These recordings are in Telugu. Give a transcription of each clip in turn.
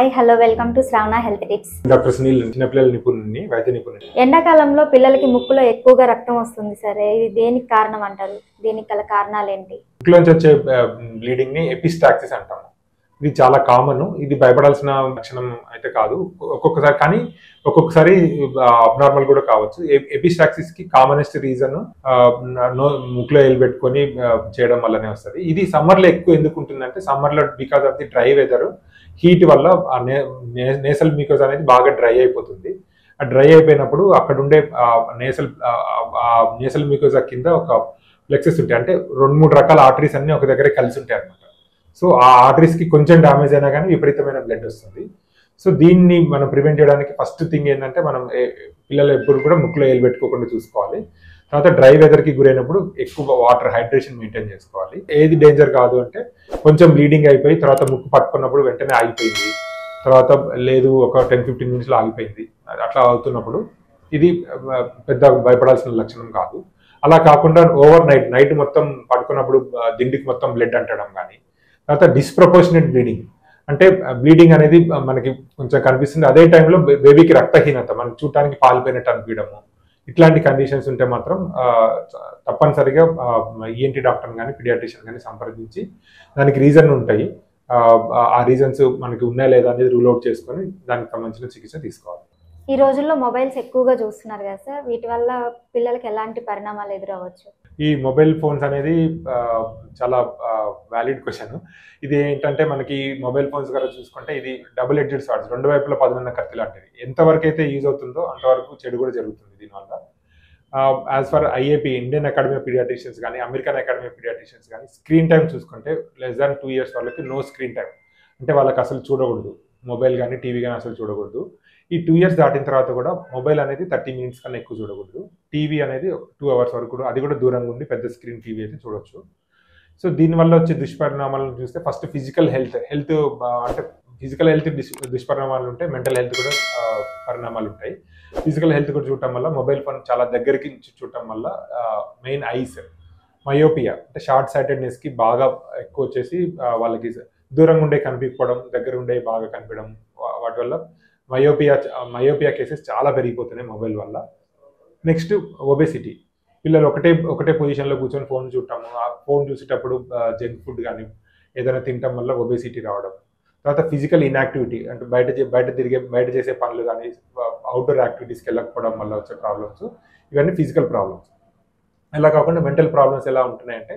Hi hello welcome to Shravana health tips. Doctor Sunil చిన్నపిల్లల నిపుణుని వైద్య నిపుణుని. ఎండాకాలంలో పిల్లలకి ముక్కులో ఎక్కువగా రక్తం వస్తుంది సరే, ఇది దేనికి కారణం అంటారు? దీనికి గల కారణాలు ఏంటి? ముక్కులోంచి వచ్చే బ్లీడింగ్ ని ఎపిస్టాక్సిస్ అంటాము. ఇది చాలా కామన్. ఇది భయపడాల్సిన లక్షణం అయితే కాదు. ఒక్కొక్కసారి అబ్నార్మల్ కూడా కావచ్చు. ఎపిస్టాక్సిస్ కి కామనెస్ట్ రీజన్ ముక్కులో ఏలు పెట్టుకొని చేయడం వల్లనే వస్తుంది. ఇది సమ్మర్ లో ఎక్కువ ఎందుకు ఉంటుందంటే, సమ్మర్ లో because of the dry weather, heat వల్ల నేసల్ మ్యూకోస్ అనేది బాగా డ్రై అయిపోతుంది. ఆ డ్రై అయిపోయినప్పుడు అక్కడ ఉండే నేసల్ మ్యూకోసా కింద ఒక ఫ్లెక్సెస్ ఉంటాయి. అంటే 2-3 రకాల ఆర్టరీస్ అన్ని ఒక దగ్గర కలిసి ఉంటాయి అనమాట. సో ఆ ఆర్టరీస్ కి కొంచెం డ్యామేజ్ అయినా కానీ విపరీతమైన బ్లడ్ వస్తుంది. సో దీన్ని మనం ప్రివెంట్ చేయడానికి ఫస్ట్ థింగ్ ఏంటంటే, మనం పిల్లలు ఎప్పుడు కూడా ముక్కులో ఏలు పెట్టుకోకుండా చూసుకోవాలి. తర్వాత డ్రై వెదర్ కి గురైనప్పుడు ఎక్కువ వాటర్ హైడ్రేషన్ మెయింటైన్ చేసుకోవాలి. ఏది డేంజర్ కాదు అంటే, కొంచెం బ్లీడింగ్ అయిపోయి తర్వాత ముక్కు పట్టుకున్నప్పుడు వెంటనే ఆగిపోయింది, తర్వాత లేదు ఒక 10-15 మినిట్స్లో ఆగిపోయింది, అట్లా అవుతున్నప్పుడు ఇది పెద్ద భయపడాల్సిన లక్షణం కాదు. అలా కాకుండా ఓవర్ నైట్ మొత్తం పడుకున్నప్పుడు దిండికి మొత్తం బ్లడ్ అంటడం కానీ, తర్వాత డిస్ప్రపోర్షనేట్ బ్లీడింగ్ అంటే బ్లీడింగ్ అనేది మనకి కొంచెం కనిపిస్తుంది. అదే టైంలో బేబీకి రక్తహీనత, మనకి చూడటానికి పాలిపోయినట్టు అనిపించడము, ఇట్లాంటి కండిషన్స్ ఉంటే మాత్రం తప్పనిసరిగా ఈఎన్టీ డాక్టర్ కానీ పీడియాట్రిషియన్ కానీ సంప్రదించి దానికి రీజన్ ఉంటాయి. ఆ రీజన్స్ మనకి ఉన్నాయా లేదా అనేది రూల్ అవుట్ చేసుకొని దానికి సంబంధించిన చికిత్స తీసుకోవాలి. ఈ రోజుల్లో మొబైల్స్ ఎక్కువగా చూస్తున్నారు కదా సార్, వీటి వల్ల పిల్లలకి ఎలాంటి పరిణామాలు ఎదురవచ్చు? ఈ మొబైల్ ఫోన్స్ అనేది చాలా వ్యాలిడ్ క్వశ్చన్. ఇది ఏంటంటే, మనకి మొబైల్ ఫోన్స్ గారు చూసుకుంటే ఇది డబుల్ ఎడ్జెడ్ స్వార్డ్స్, 2 వైపుల పదునున్న కత్తి లాంటిది. ఎంతవరకు అయితే యూజ్ అవుతుందో అంతవరకు చెడు కూడా జరుగుతుంది దీనివల్ల. As for IAP, Indian academy of paediatricians కానీ అమెరికన్ అకాడమీ ఆఫ్ పీడియాట్రిషియన్స్ కానీ స్క్రీన్ టైం చూసుకుంటే <2 years వాళ్ళకి నో స్క్రీన్ టైం, అంటే వాళ్ళకి అసలు చూడకూడదు మొబైల్ కానీ టీవీ కానీ అసలు చూడకూడదు. ఈ 2 years దాటిన తర్వాత కూడా మొబైల్ అనేది 30 minutes కన్నా ఎక్కువ చూడకూడదు. టీవీ అనేది 2 hours వరకు కూడా, అది కూడా దూరంగా ఉండి పెద్ద స్క్రీన్ టీవీ అయితే చూడొచ్చు. సో దీనివల్ల వచ్చే దుష్పరిణామాలను చూస్తే ఫస్ట్ ఫిజికల్ హెల్త్ అంటే ఫిజికల్ హెల్త్ దుష్పరిణామాలు ఉంటాయి, మెంటల్ హెల్త్ కూడా పరిణామాలు ఉంటాయి. ఫిజికల్ హెల్త్ కూడా చూడటం వల్ల, మొబైల్ ఫోన్ చాలా దగ్గరికి చూడటం వల్ల మెయిన్ ఐస్, మయోపియా అంటే షార్ట్ సైటెడ్నెస్కి బాగా ఎక్కువ వచ్చేసి వాళ్ళకి దూరంగా ఉండే కనిపించడం, దగ్గర ఉండే బాగా కనిపించడం, వాటి వల్ల మయోపియా కేసెస్ చాలా పెరిగిపోతున్నాయి మొబైల్ వల్ల. Next obesity. పిల్లలు ఒకటే పొజిషన్లో కూర్చొని ఫోన్ చూడటము, ఆ ఫోన్ చూసేటప్పుడు జంక్ ఫుడ్ కానీ ఏదైనా తినటం వల్ల ఒబేసిటీ రావడం. తర్వాత ఫిజికల్ ఇన్యాక్టివిటీ, అంటే బయట చేసే పనులు కానీ అవుట్డోర్ యాక్టివిటీస్కి వెళ్ళకపోవడం వల్ల వచ్చే ప్రాబ్లమ్స్, ఇవన్నీ ఫిజికల్ ప్రాబ్లమ్స్. ఇలా కాకుండా మెంటల్ ప్రాబ్లమ్స్ ఎలా ఉంటున్నాయంటే,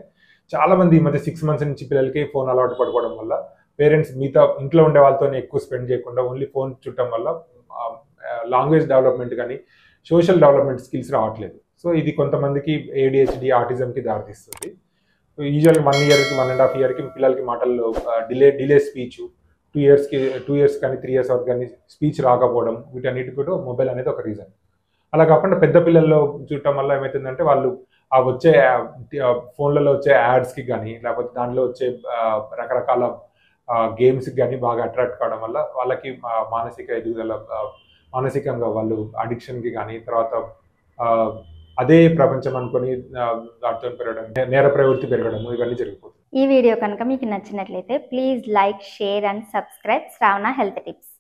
చాలా మంది ఈ మధ్య 6 months నుంచి పిల్లలకి ఫోన్ అలవాటు పడుకోవడం వల్ల పేరెంట్స్ మిగతా ఇంట్లో ఉండే వాళ్ళతో ఎక్కువ స్పెండ్ చేయకుండా ఓన్లీ ఫోన్ చూడటం వల్ల లాంగ్వేజ్ డెవలప్మెంట్ కానీ సోషల్ డెవలప్మెంట్ స్కిల్స్ రావట్లేదు. సో ఇది కొంతమందికి ADHD, ఆటిజంకి దారితీస్తుంది. యూజువల్గా 1 year కి 1.5 year కి పిల్లలకి మాటల్లో డిలే స్పీచ్, 2 years కానీ 3 years వరకు కానీ స్పీచ్ రాకపోవడం, వీటన్నిటి కూడా మొబైల్ అనేది ఒక రీజన్. అలా కాకుండా పెద్ద పిల్లల్లో చూడటం వల్ల ఏమవుతుందంటే, వాళ్ళు ఆ వచ్చే ఫోన్లలో వచ్చే యాడ్స్కి కానీ లేకపోతే దాంట్లో వచ్చే రకరకాల గేమ్స్కి కానీ బాగా అట్రాక్ట్ కావడం వల్ల వాళ్ళకి మానసిక ఎదుగుదల, మానసికంగా వాళ్ళు అడిక్షన్కి కానీ, తర్వాత అదే ప్రపంచం అనుకొని దాటితో పెరగడం, నేర ప్రవృత్తి పెరగడం, ఇవన్నీ జరిగిపోతుంది. ఈ వీడియో కనుక మీకు నచ్చినట్లయితే please like, share and subscribe Shravana health tips.